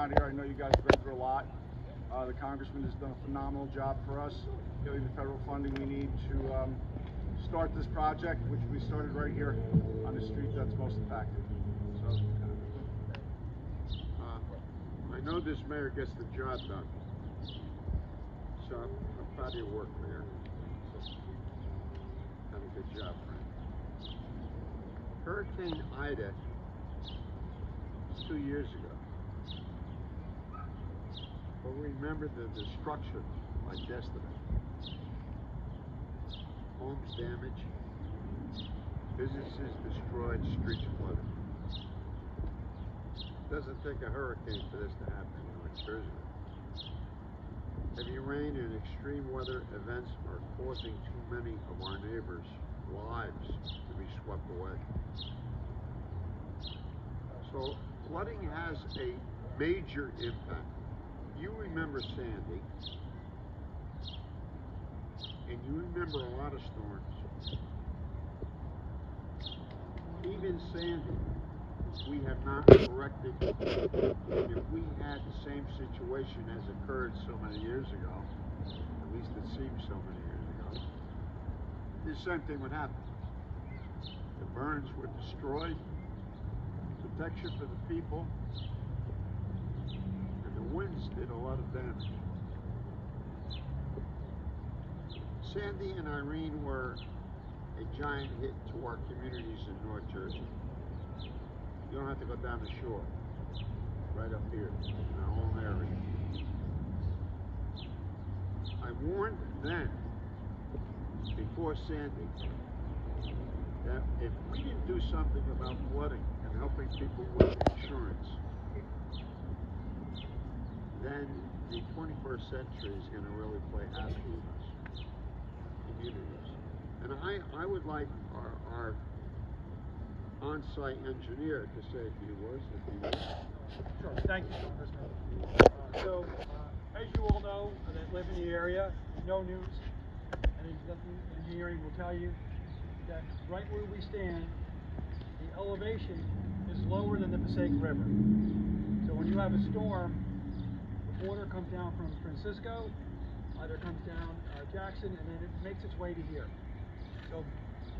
out here. I know you guys have been through a lot. The Congressman has done a phenomenal job for us, getting the federal funding we need to start this project, which we started right here on the street that's most impacted. So, I know this mayor gets the job done, so I'm proud of your work, Mayor. Done a good job, friend. Hurricane Ida was 2 years ago. But remember the destruction like yesterday. Homes damaged, businesses destroyed, streets flooded. It doesn't take a hurricane for this to happen in North Jersey. Heavy rain and extreme weather events are causing too many of our neighbors' lives to be swept away. So flooding has a major impact. You remember Sandy, and you remember a lot of storms. Even Sandy, we have not corrected. If we had the same situation as occurred so many years ago, at least it seems so many years ago, the same thing would happen. The burns were destroyed, protection for the people, winds did a lot of damage. Sandy and Irene were a giant hit to our communities in North Jersey. You don't have to go down the shore, right up here in our own area. I warned then, before Sandy, that if we didn't do something about flooding and helping people with insurance, then the 21st century is going to really play havoc with us, communities. And I would like our on-site engineer to say a few words, if he would. Sure, thank you, Congressman. As you all know that live in the area, no news, and engineering will tell you that right where we stand, the elevation is lower than the Passaic River. So when you have a storm, water comes down from Francisco, either comes down Jackson, and then it makes its way to here. So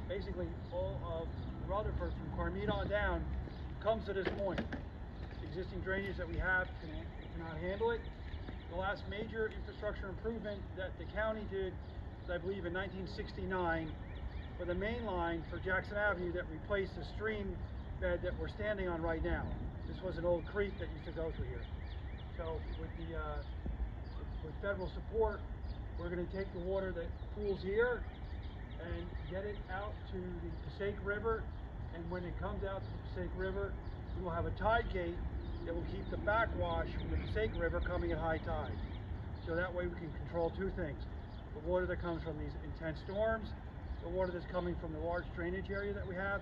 basically all of Rutherford from Carneer on down comes to this point. The existing drainage that we have cannot handle it. The last major infrastructure improvement that the county did, I believe in 1969, for the main line for Jackson Avenue that replaced the stream bed that we're standing on right now. This was an old creek that used to go through here. So with federal support, we're going to take the water that pools here and get it out to the Passaic River. And when it comes out to the Passaic River, we will have a tide gate that will keep the backwash from the Passaic River coming at high tide. So that way we can control two things. The water that comes from these intense storms, the water that's coming from the large drainage area that we have,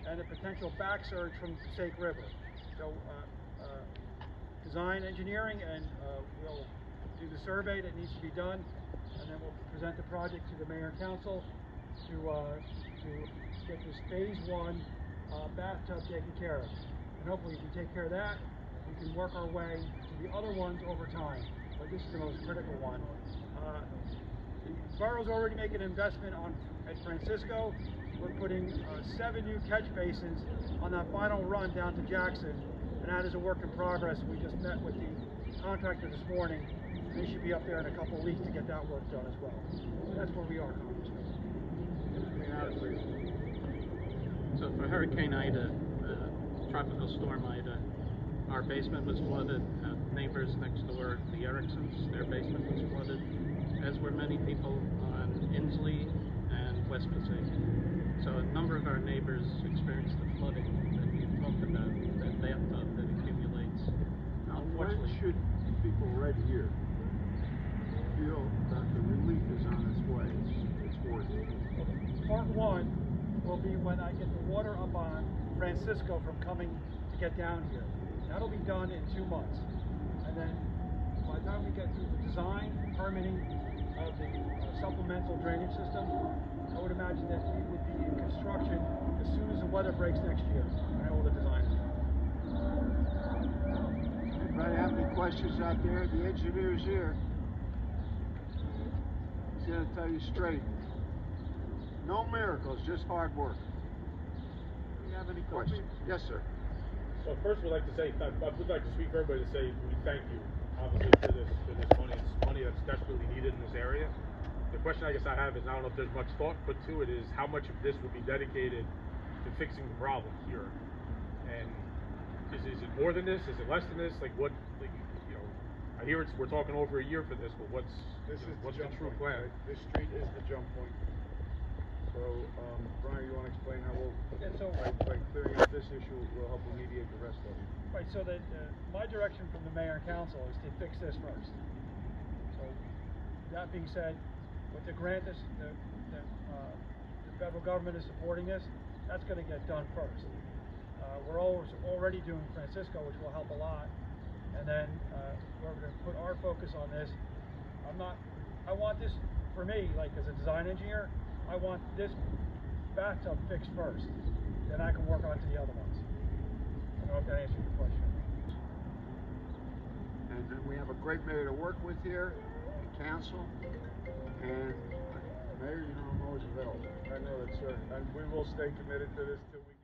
and the potential back surge from the Passaic River. So design engineering, and we'll do the survey that needs to be done, and then we'll present the project to the mayor and council to get this phase one bathtub taken care of. And hopefully if we take care of that, we can work our way to the other ones over time. But this is the most critical one. The borough's already making an investment at Francisco. We're putting 7 new catch basins on that final run down to Jackson. And that is a work in progress. We just met with the contractor this morning. They should be up there in a couple of weeks to get that work done as well. So that's where we are, Congressman. So for Hurricane Ida, Tropical Storm Ida, our basement was flooded. Neighbors next door, the Ericksons, their basement was flooded, as were many people on Inslee and West Passaic. So a number of our neighbors experienced the flooding that you talked about, that bathtub that accumulates. Now, when should people right here feel that the relief is on its way? It's working. Part one will be when I get the water up on Francisco from coming to get down here. That'll be done in 2 months. And then by the time we get through the design, permitting of the supplemental drainage system, I would imagine that we would be in construction as soon as the weather breaks next year, and all the design is done. Anybody have any questions out there, the engineer's here. He's gonna tell you straight. No miracles, just hard work. Do you have any questions? Yes, sir. So first, we'd like to say, I would like to speak for everybody to say we thank you, obviously, for this money. It's money that's desperately needed in this area. The question I guess I have is, I don't know if there's much thought put to it, is how much of this will be dedicated to fixing the problem here? And is it more than this? Is it less than this? Like what, like, you know, I hear we're talking over a year for this, but what's the true plan? Right? This street is the jump point. So, Brian, you want to explain how we'll, by clearing up this issue, will help remediate the rest of it? Right, so that my direction from the mayor and council is to fix this first. So, that being said, with the grant the federal government is supporting this, that's going to get done first. We're already doing Francisco, which will help a lot, and then we're going to put our focus on this. I want this, for me, like as a design engineer, I want this bathtub fixed first, then I can work on to the other ones. I don't know if that answers your question. And then we have a great mayor to work with here, the council, and Mayor, you know, I'm always available. I know that, sir. And we will stay committed to this till we get